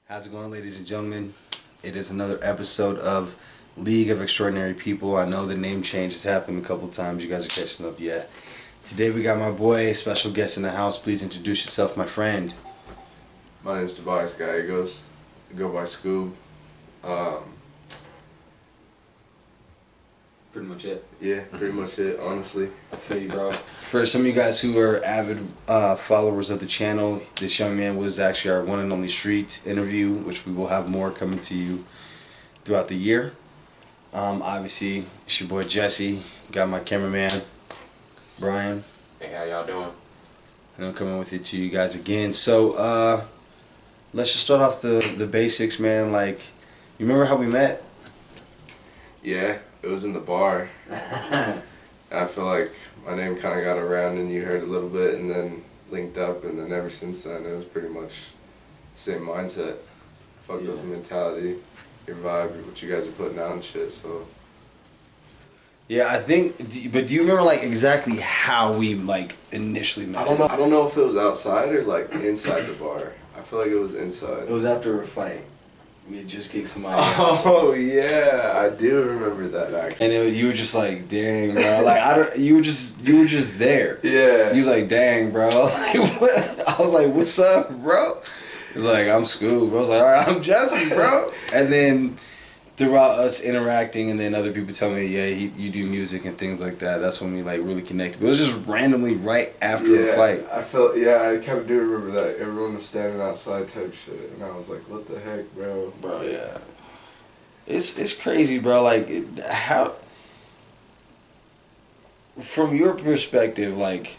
How's it going, ladies and gentlemen? It is another episode of League of Extraordinary People. I know the name change has happened a couple times. You guys are catching up yet. Today we got my boy, special guest in the house. Please introduce yourself, my friend. My name's Tobias Gallegos. I go by Scoob. Pretty much it. Yeah, pretty much it, honestly. I feel you, bro. For some of you guys who are avid followers of the channel, this young man was actually our one and only street interview, which we will have more coming to you throughout the year. Obviously, it's your boy Jesse. Got my cameraman, Brian. Hey, how y'all doing? And I'm coming with it to you guys again. So, let's just start off the basics, man. Like, you remember how we met? Yeah, it was in the bar. I feel like my name kind of got around and you heard a little bit and then linked up, and then ever since then it was pretty much the same mindset. Fucked up the mentality, your vibe, what you guys are putting out and shit, so. Yeah, I think, but do you remember like exactly how we like initially met? I don't know if it was outside or like inside the bar. I feel like it was inside. It was after a fight. We had just kicked somebody out. Oh yeah, I do remember that actually. And you were just like, dang, bro. Like you were just there. Yeah. He was like, dang, bro. I was like, what? I was like, what's up, bro? He was like, I'm Scoob. I was like, all right, I'm Jesse, bro. And then throughout us interacting, and then other people tell me, yeah, you do music and things like that. That's when we like really connected. But it was just randomly right after a fight. I kind of do remember that. Everyone was standing outside type shit, and I was like, what the heck, bro? Bro, yeah. It's crazy, bro. Like, how, from your perspective, like,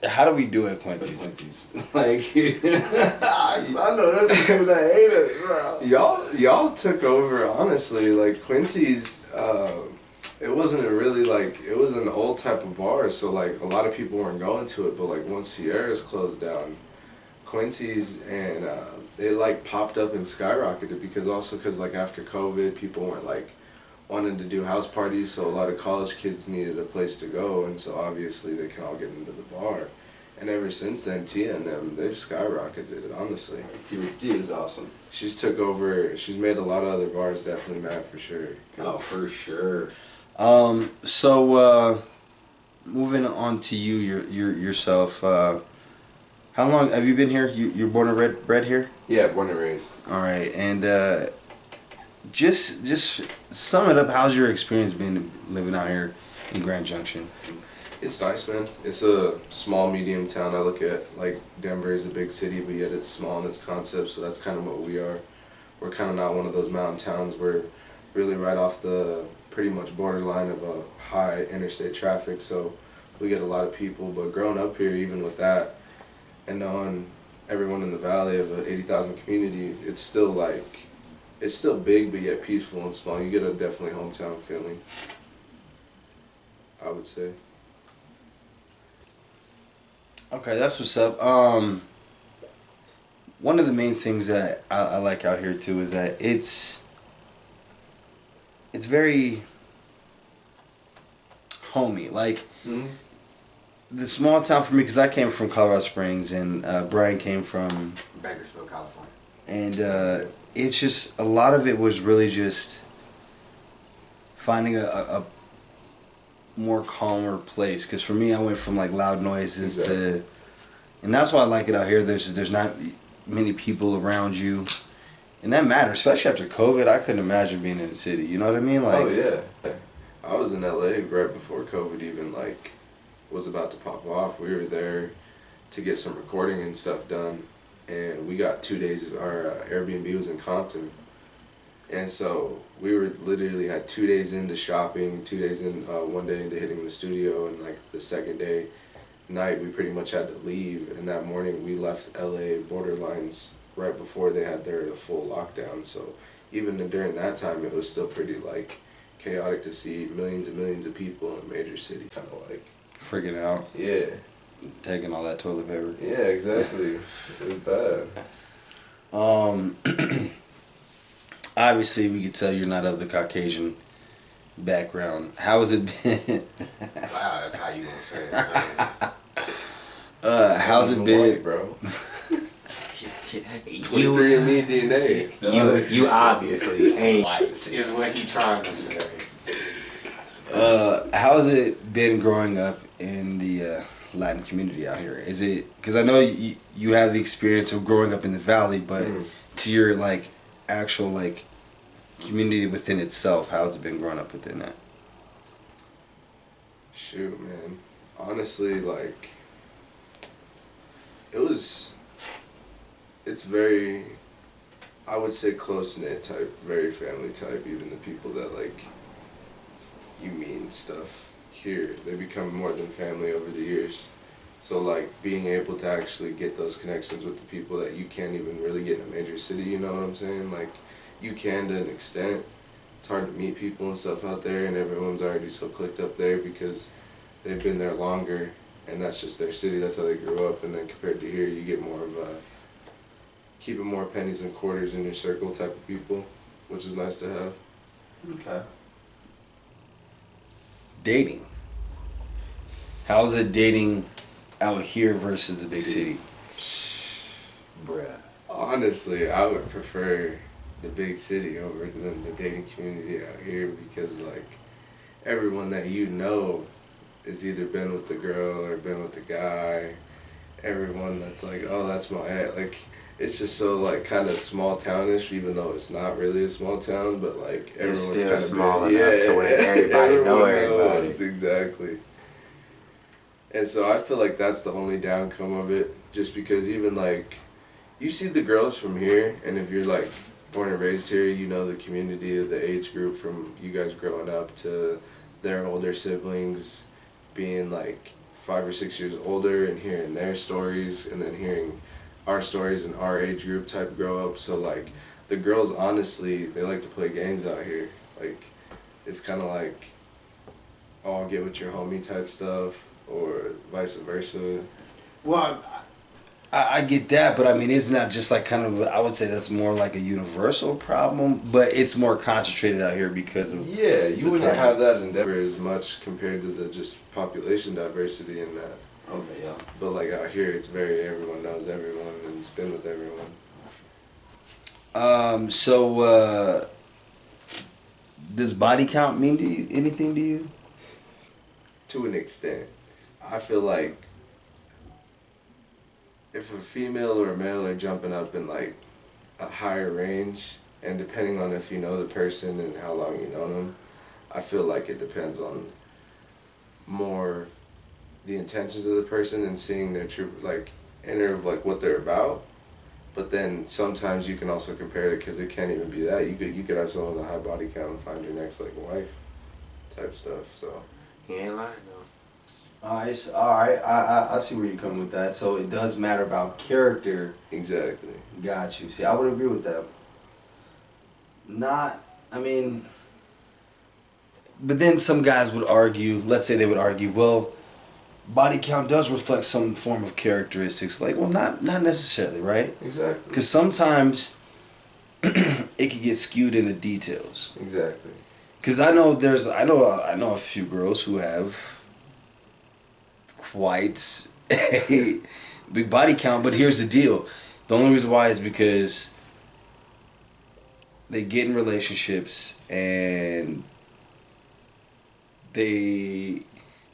how do we do it, Quincy's? Like, I know there's people that hate it, bro. Y'all took over, honestly. Like, Quincy's, it wasn't it was an old type of bar, so, like, a lot of people weren't going to it, but, like, once Sierra's closed down, Quincy's, and it, like, popped up and skyrocketed because, like, after COVID, people weren't, like, wanting to do house parties, so a lot of college kids needed a place to go, and so obviously they can all get into the bar. And ever since then, Tia and them, they've skyrocketed, honestly. Tia is awesome. She's took over, she's made a lot of other bars definitely mad for sure. Oh, for sure. So, moving on to you, yourself, how long have you been here? You're born and bred here? Yeah, born and raised. Alright, and just sum it up. How's your experience been living out here in Grand Junction? It's nice, man. It's a small, medium town. I look at, like, Denver is a big city, but yet it's small in its concept, so that's kind of what we are. We're kind of not one of those mountain towns. We're really right off the pretty much borderline of a high interstate traffic, so we get a lot of people. But growing up here, even with that, and knowing everyone in the valley of an 80,000 community, it's still big, but yet peaceful and small. You get a definitely hometown feeling, I would say. Okay, that's what's up. One of the main things that I like out here too is that it's very homey. Like, the small town for me, because I came from Colorado Springs and Brian came from Bakersfield, California. And it's just, a lot of it was really just finding a more calmer place. Because for me, I went from like loud noises to, and that's why I like it out here. There's not many people around you, and that matters, especially after COVID. I couldn't imagine being in the city. You know what I mean? Like, oh yeah, I was in LA right before COVID even like was about to pop off. We were there to get some recording and stuff done, and we got 2 days. Our Airbnb was in Compton. And so we were literally had 2 days into shopping, 2 days in, 1 day into hitting the studio, and like the second day night we pretty much had to leave. And that morning we left LA borderlines right before they had their full lockdown. So even during that time it was still pretty like chaotic to see millions and millions of people in a major city kind of like freaking out. Yeah. Taking all that toilet paper. Yeah, exactly. It was bad. Obviously, we could tell you're not of the Caucasian background. How has it been? Wow, that's how you gonna say it. How's it been, bro? 23andMe DNA. You obviously ain't white, is what he trying to say. How's it been growing up in the Latin community out here? Is it, because I know you have the experience of growing up in the valley, but to your like actual like community within itself, how's it been growing up within that? Shoot, man. Honestly, like, it's very, I would say close-knit type, very family type. Even the people that, like, you meet and stuff here, they become more than family over the years. So, like, being able to actually get those connections with the people that you can't even really get in a major city, you know what I'm saying? Like, you can to an extent. It's hard to meet people and stuff out there, and everyone's already so clicked up there because they've been there longer, and that's just their city, that's how they grew up. And then compared to here, you get more of a keeping more pennies and quarters in your circle type of people, which is nice to have. Okay. Dating. How's it dating out here versus the big city? Bruh. Honestly, I would prefer the big city over than the dating community out here because, like, everyone that you know has either been with the girl or been with the guy. Everyone that's like, oh, that's my aunt. Like, it's just so, like, kind of small townish, even though it's not really a small town, but, like, everyone's still kind of small enough to where everybody know everybody. Exactly. And so I feel like that's the only downcome of it, just because even, like, you see the girls from here, and if you're, like, born and raised here, you know the community of the age group from you guys growing up to their older siblings being, like, 5 or 6 years older and hearing their stories and then hearing our stories and our age group type grow up. So, like, the girls, honestly, they like to play games out here. Like, it's kind of like, oh, I'll get with your homie type stuff, or vice versa. Well, I get that, but I mean, isn't that just like kind of, I would say that's more like a universal problem, but it's more concentrated out here because of Yeah, you wouldn't time. have that endeavor as much compared to the just population diversity in that. Okay, yeah. But, like, out here, it's very, everyone knows everyone and it's been with everyone. Does body count mean to you, anything to you? To an extent. I feel like if a female or a male are jumping up in, like, a higher range, and depending on if you know the person and how long you know them, I feel like it depends on more the intentions of the person and seeing their true, like, inner of, like, what they're about. But then sometimes you can also compare it, because it can't even be that. You could have someone with a high body count and find your next, like, wife type stuff. So He ain't lying though. All right. I see where you're coming with that. So it does matter about character. exactly. Got you. See, I would agree with that. I mean, but then some guys would argue, let's say they would argue, well, body count does reflect some form of characteristics. Like, well, not necessarily, right? Exactly. Because sometimes it could get skewed in the details. Exactly. Because I know a few girls who have quite a big body count, but here's the deal. The only reason why is because they get in relationships and the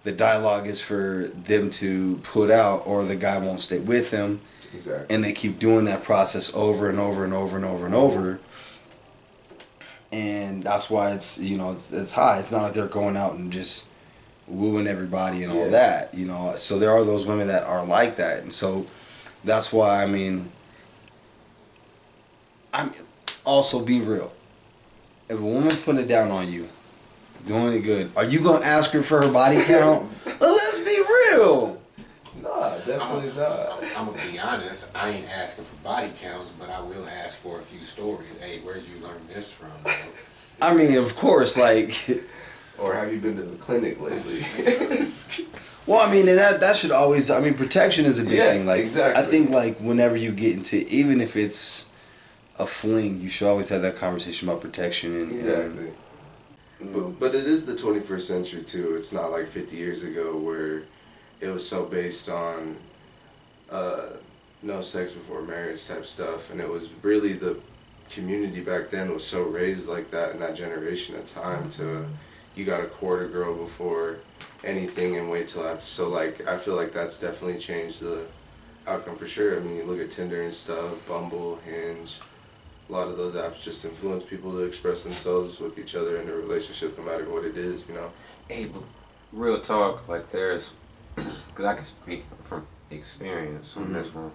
dialogue is for them to put out, or the guy won't stay with them. Exactly. And they keep doing that process over and over and over and over and over. And that's why it's high. It's not like they're going out and just wooing everybody and all that, So there are those women that are like that, and so that's why I'm also, be real. If a woman's putting it down on you, doing it good, are you gonna ask her for her body count? Let's be real. Nah, definitely not. I'm gonna be honest. I ain't asking for body counts, but I will ask for a few stories. Hey, where'd you learn this from? Bro? I mean, of course, like. Or have you been to the clinic lately? Well, I mean, and that should always. I mean, protection is a big thing. Like, exactly. I think, like, whenever you get into, even if it's a fling, you should always have that conversation about protection. Exactly. But it is the 21st century too. It's not like 50 years ago where it was so based on no sex before marriage type stuff, and it was really the community back then was so raised like that in that generation of time to you got to court a girl before anything and wait till after. So like I feel like that's definitely changed the outcome for sure. I mean, you look at Tinder and stuff, Bumble, Hinge, a lot of those apps just influence people to express themselves with each other in a relationship, no matter what it is, you know. Hey, but real talk, like there's, because I can speak from experience on this one.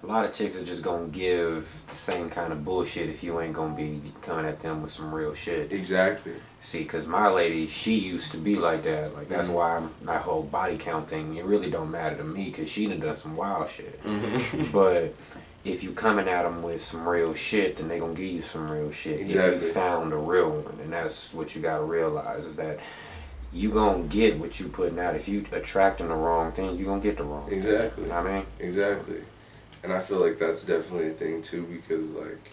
A lot of chicks are just gonna give the same kind of bullshit if you ain't gonna be coming at them with some real shit. Exactly. See, cause my lady, she used to be like that. Like that's why that whole body count thing, it really don't matter to me, cause she done done some wild shit. But if you coming at them with some real shit, then they gonna give you some real shit. Exactly. If you found a real one, and that's what you gotta realize is that you gonna get what you putting out. If you attracting the wrong thing, you gonna get the wrong thing. Exactly. You know what I mean? Exactly. And I feel like that's definitely a thing too, because like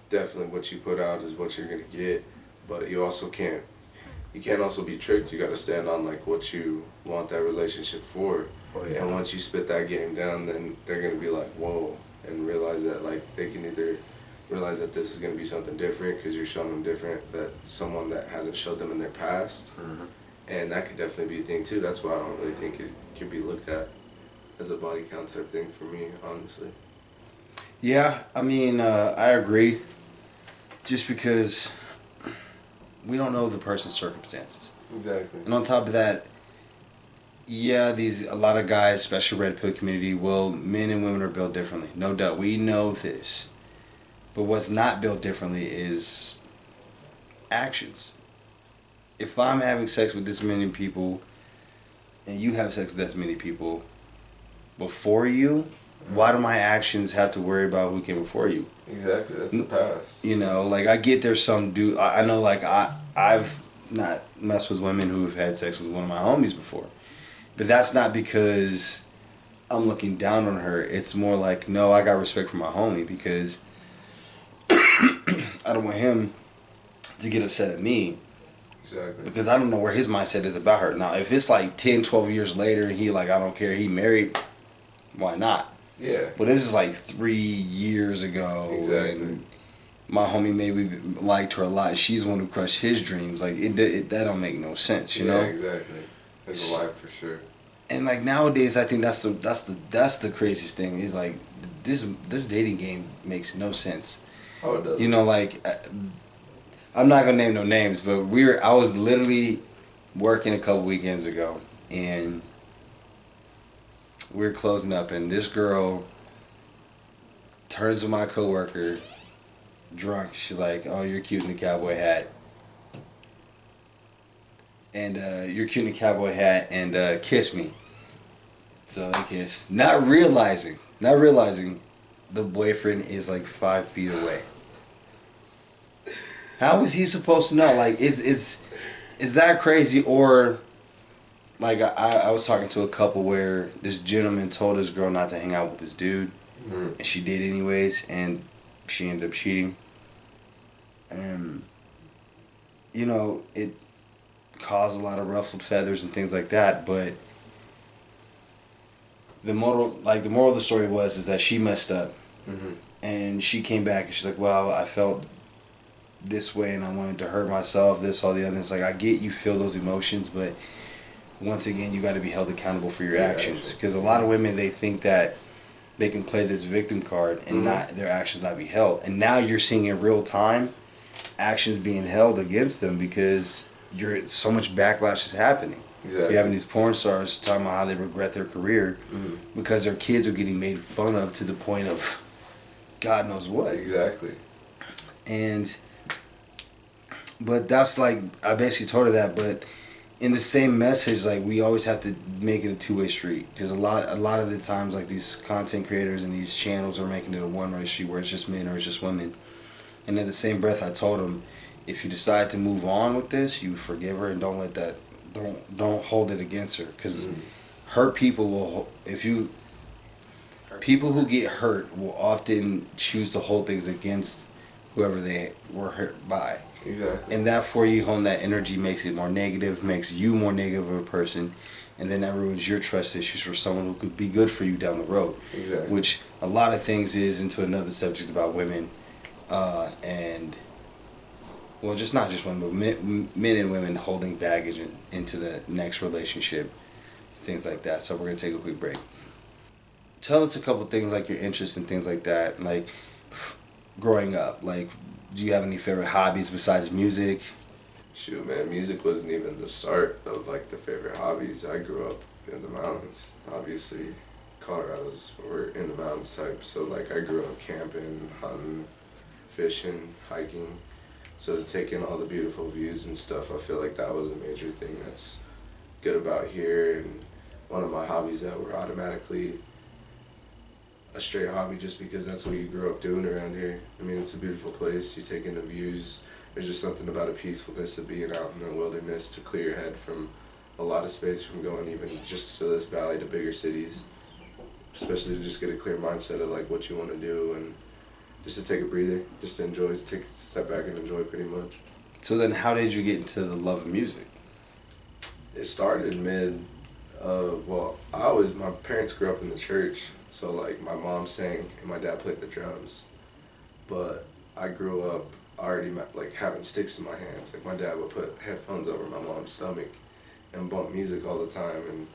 definitely what you put out is what you're gonna get, but you also can't also be tricked. You got to stand on like what you want that relationship for. Oh, yeah. And once you spit that game down, then they're gonna be like, whoa, and realize that like they can either realize that this is gonna be something different because you're showing them different, that someone that hasn't showed them in their past, and that could definitely be a thing too. That's why I don't really think it could be looked at as a body count type thing for me, honestly. Yeah, I mean, I agree. Just because we don't know the person's circumstances. Exactly. And on top of that, yeah, a lot of guys, especially red pill community, men and women are built differently. No doubt. We know this. But what's not built differently is actions. If I'm having sex with this many people and you have sex with this many people before you, why do my actions have to worry about who came before you? Exactly, that's the past. You know, like I get there's some dude, I know like I've not messed with women who have had sex with one of my homies before. But that's not because I'm looking down on her. It's more like, no, I got respect for my homie because I don't want him to get upset at me. Exactly. Because I don't know where his mindset is about her. Now, if it's like 10, 12 years later and he like, I don't care, he married, why not? Yeah. But this is like 3 years ago. Exactly. And my homie maybe liked her a lot. She's the one who crushed his dreams. Like, that don't make no sense, you know? Exactly. There's a life for sure. And like nowadays, I think that's the craziest thing is like this dating game makes no sense. Oh, it does. You know, like I'm not gonna name no names, but I was literally working a couple weekends ago, and we were closing up, and this girl turns to my coworker, drunk. She's like, "Oh, you're cute in the cowboy hat." And you're cute in a cowboy hat, and kiss me. So they kiss, not realizing the boyfriend is like 5 feet away. How is he supposed to know? Like, is that crazy? Or like I was talking to a couple where this gentleman told his girl not to hang out with this dude, and she did anyways, and she ended up cheating. And you know, it caused a lot of ruffled feathers and things like that, but the moral of the story is that she messed up, and she came back and she's like, well, I felt this way and I wanted to hurt myself, this, all the other. It's like, I get you feel those emotions, but once again, you got to be held accountable for your actions, because a lot of women, they think that they can play this victim card and not their actions not be held, and now you're seeing in real time actions being held against them because so much backlash is happening. Exactly. You're having these porn stars talking about how they regret their career because their kids are getting made fun of to the point of God knows what. Exactly. But that's like, I basically told her that, but in the same message, like, we always have to make it a two-way street, because a lot of the times, like, these content creators and these channels are making it a one-way street where it's just men or it's just women. And in the same breath, I told them, if you decide to move on with this, you forgive her and don't let that, don't hold it against her, because hurt people will, people who get hurt will often choose to hold things against whoever they were hurt by. Exactly. And that for you home, that energy makes it more negative, makes you more negative of a person, and then that ruins your trust issues for someone who could be good for you down the road. Exactly. Which a lot of things is into another subject about women, and well, just not just women, but men and women holding baggage into the next relationship, things like that. So we're gonna take a quick break. Tell us a couple things like your interests and things like that, like growing up. Like, do you have any favorite hobbies besides music? Shoot, man, music wasn't even the start of like the favorite hobbies. I grew up in the mountains. Obviously, Colorado's we're in the mountains type. So like I grew up camping, hunting, fishing, hiking. So to take in all the beautiful views and stuff, I feel like that was a major thing that's good about here, and one of my hobbies that were automatically a straight hobby just because that's what you grew up doing around here. I mean, it's a beautiful place. You take in the views. There's just something about a peacefulness of being out in the wilderness to clear your head from a lot of space from going even just to this valley to bigger cities. Especially to just get a clear mindset of like what you want to do and just to take a breather, just to enjoy, to take a step back and enjoy pretty much. So then, how did you get into the love of music? It started my parents grew up in the church, so like my mom sang and my dad played the drums. But I grew up already like having sticks in my hands. Like my dad would put headphones over my mom's stomach and bump music all the time, and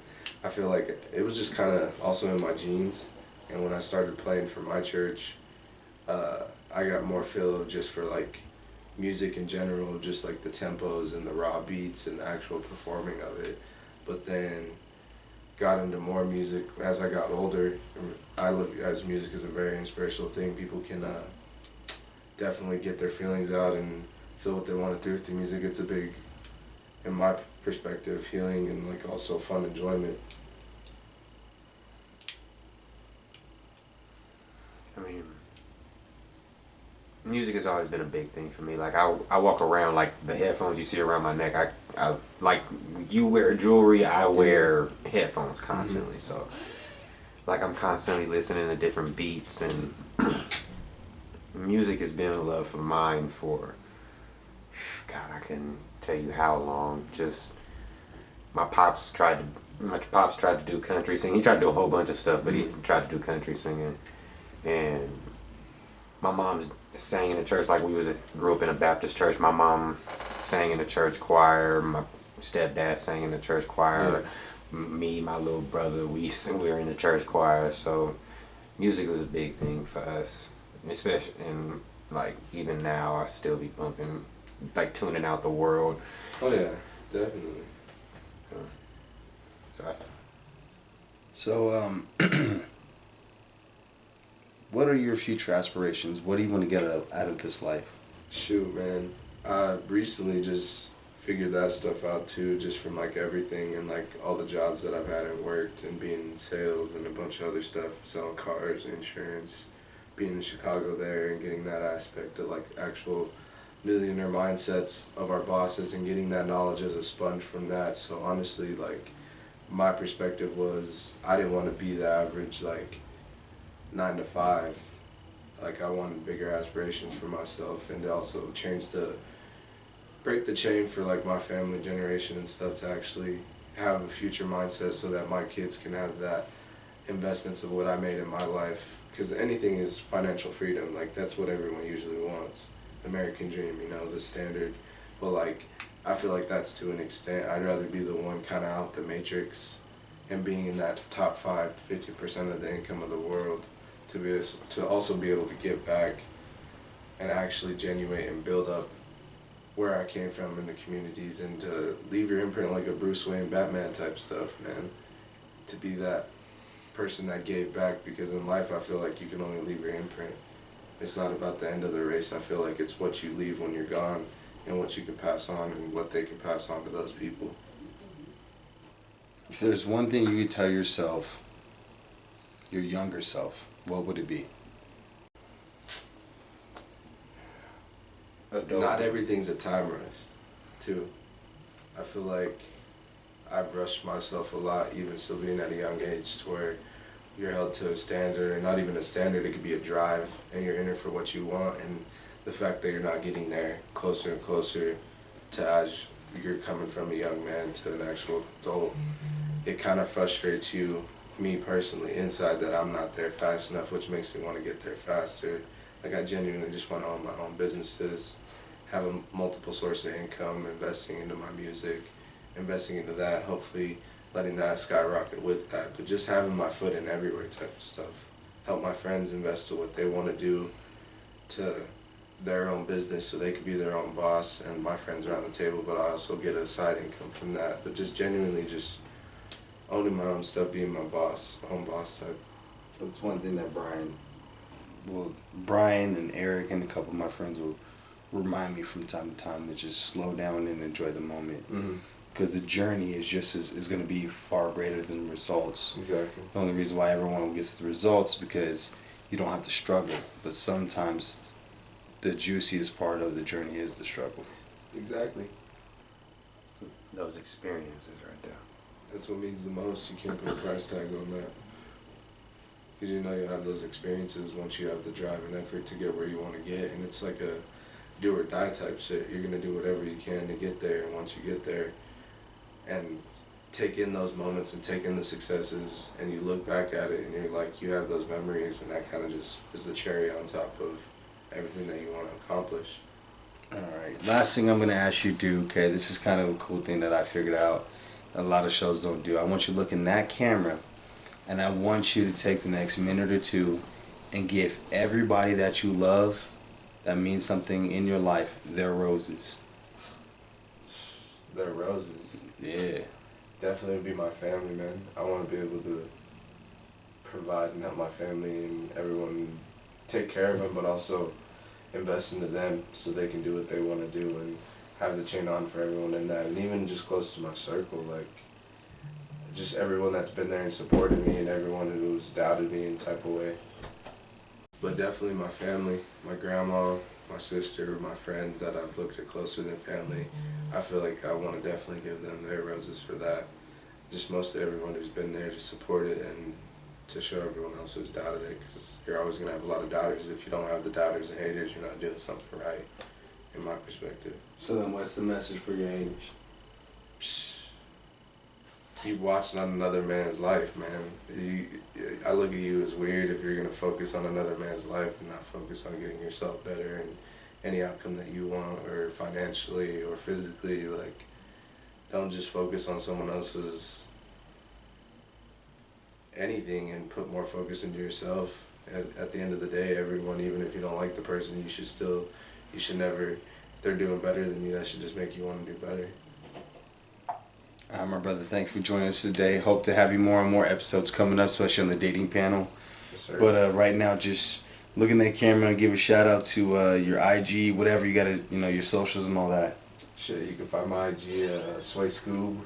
I feel like it was just kind of also in my genes. And when I started playing for my church, I got more feel of just for like music in general, just like the tempos and the raw beats and the actual performing of it. But then got into more music as I got older. I look at music as a very inspirational thing. People can definitely get their feelings out and feel what they want to do through music. It's a big, in my perspective, healing and like also fun enjoyment. I mean, music has always been a big thing for me. Like I walk around like the headphones you see around my neck. I like you wear jewelry. I wear headphones constantly. So like I'm constantly listening to different beats, and music has been a love of mine for God, I couldn't tell you how long. Just my pops tried to do country singing. He tried to do a whole bunch of stuff, but he tried to do country singing, and my mom's sang in the church. Like grew up in a Baptist church. My mom sang in the church choir. My stepdad sang in the church choir. Yeah. Me, my little brother, we were in the church choir. So music was a big thing for us, especially and like even now I still be bumping, like tuning out the world. Oh yeah, definitely. So what are your future aspirations? What do you want to get out of this life? Shoot, man. I recently just figured that stuff out too, just from like everything and like all the jobs that I've had and worked and being in sales and a bunch of other stuff, selling cars, insurance, being in Chicago there and getting that aspect of like actual millionaire mindsets of our bosses and getting that knowledge as a sponge from that. So honestly, like my perspective was I didn't want to be the average like 9 to 5. Like I wanted bigger aspirations for myself and to also break the chain for like my family generation and stuff, to actually have a future mindset so that my kids can have that investments of what I made in my life. Because anything is financial freedom. Like that's what everyone usually wants. American dream, you know, the standard. But like I feel like that's to an extent. I'd rather be the one kind of out the matrix and being in that top 15% of the income of the world, to also be able to give back and actually genuine and build up where I came from in the communities, and to leave your imprint like a Bruce Wayne Batman type stuff, man. To be that person that gave back, because in life I feel like you can only leave your imprint. It's not about the end of the race. I feel like it's what you leave when you're gone and what you can pass on and what they can pass on to those people. If there's one thing you could tell yourself, your younger self, what would it be? Not everything's a time rush, too. I feel like I've rushed myself a lot, even still being at a young age, to where you're held to a standard, or not even a standard, it could be a drive, and you're in it for what you want, and the fact that you're not getting there closer and closer to as you're coming from a young man to an actual adult, it kind of frustrates you, me personally, inside, that I'm not there fast enough, which makes me want to get there faster. Like, I genuinely just want to own my own businesses, have a multiple source of income, investing into my music, investing into that, hopefully letting that skyrocket with that, but just having my foot in everywhere type of stuff. Help my friends invest to what they want to do, to their own business, so they could be their own boss, and my friends around the table, but I also get a side income from that. But just genuinely just owning my own stuff, being my boss, my own boss type. That's one thing that Brian and Eric and a couple of my friends will remind me from time to time to just slow down and enjoy the moment. Because the journey is going to be far greater than the results. Exactly. The only reason why everyone gets the results because you don't have to struggle. But sometimes the juiciest part of the journey is the struggle. Exactly. Those experiences right there. That's what means the most. You can't put a price tag on that. Because you know you'll have those experiences once you have the drive and effort to get where you want to get. And it's like a do or die type shit. You're going to do whatever you can to get there. And once you get there and take in those moments and take in the successes, and you look back at it and you're like, you have those memories, and that kind of just is the cherry on top of everything that you want to accomplish. Alright, last thing I'm going to ask you to do, okay, this is kind of a cool thing that I figured out a lot of shows don't do. I want you to look in that camera, and I want you to take the next minute or two and give everybody that you love, that means something in your life, their roses. Their roses. Yeah. Definitely would be my family, man. I want to be able to provide and help my family and everyone, take care of them, but also invest into them so they can do what they want to do and have the chain on for everyone in that. And even just close to my circle, like just everyone that's been there and supported me and everyone who's doubted me in type of way. But definitely my family, my grandma, my sister, my friends that I've looked at closer than family. I feel like I want to definitely give them their roses for that. Just mostly everyone who's been there to support it and to show everyone else who's doubted it, because you're always going to have a lot of doubters. If you don't have the doubters and haters, you're not doing something right, in my perspective. So then what's the message for your haters? Keep watching on another man's life, man. I look at you as weird if you're going to focus on another man's life and not focus on getting yourself better and any outcome that you want, or financially or physically. Like, don't just focus on someone else's anything and put more focus into yourself. At the end of the day, everyone, even if you don't like the person, you should never, if they're doing better than you, that should just make you want to do better. My brother, thanks for joining us today. Hope to have you more and more episodes coming up, especially on the dating panel. Yes, sir. But right now, just look in that camera and give a shout out to your IG, whatever you got to, your socials and all that. Shit, you can find my IG, Sway Scoob.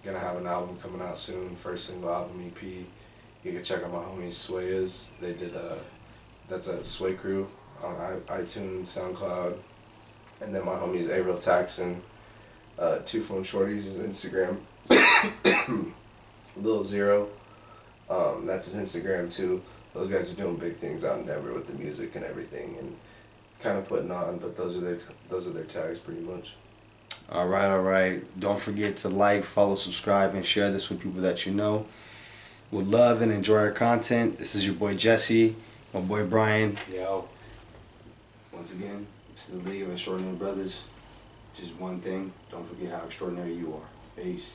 Gonna have an album coming out soon, first single album EP. You can check out my homies Sway is. They did that's a Sway Crew on iTunes, SoundCloud, and then my homies A Real Taxon, Two Phone Shorties is Instagram. Lil Zero, that's his Instagram too. Those guys are doing big things out in Denver with the music and everything, and kind of putting on. But those are their tags pretty much. All right. Don't forget to like, follow, subscribe, and share this with people that you know would love and enjoy our content. This is your boy Jesse, my boy Brian. Yo. Once again, this is the League of Extraordinary Brothers. Just one thing, don't forget how extraordinary you are. Peace.